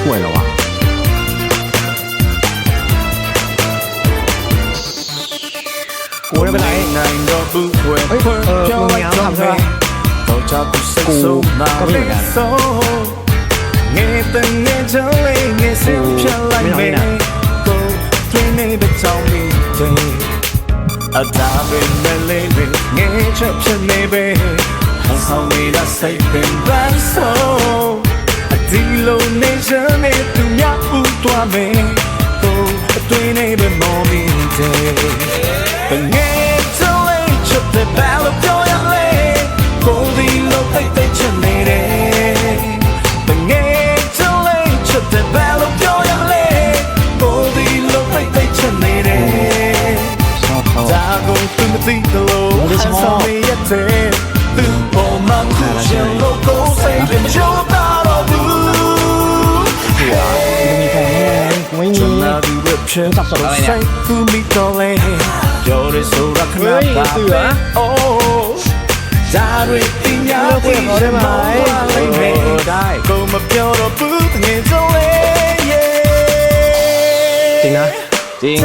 ป่วยเหรอวะกูไม่เป็นไรเฮ้ยมึงมีน้ำทำใช่ปะกูก็ไม่เหมือนกันไม่น้องนี่นะအသာပင်လေးပင်ငယ်ချက်ဖြစ်နေပဲဟောဆောင်နေတာစိတ်ပင်ပန်းဆုံးအဒီလိုနေစနေသူများဦးသွားမယ်တော့အတွင်းနေပဲမော်မင်းတဲ့ငယ်ချလေးချက်တဲ့ဘယ်လိုပြောရလဲကိုဒီလိုတိတ်တိတ်ချင်နေတယ်ငယ်ချလေးချက်တဲ့ဘယ်လိုပြောရလဲကိုဒီလိုတိတ်တိတ်ချင်နေတယ်ဒါကိုသူမသိသလိုဟန်ဆောင်နေရတဲ့သူပေါ်မှာခုရှင်လို့ကိုစိတ်နဲ့ကြိုးတာတော့ဘူးมีแฟนไหมกูไม่มีสับสนอะไรเนี่ยกูมีตัวเล่โยนโซรักนาตาโอ้จาริติญาติได้ไหมได้ก็มาเปียวเราปุ๊บเงี้ยตัวเล่จริงนะจริง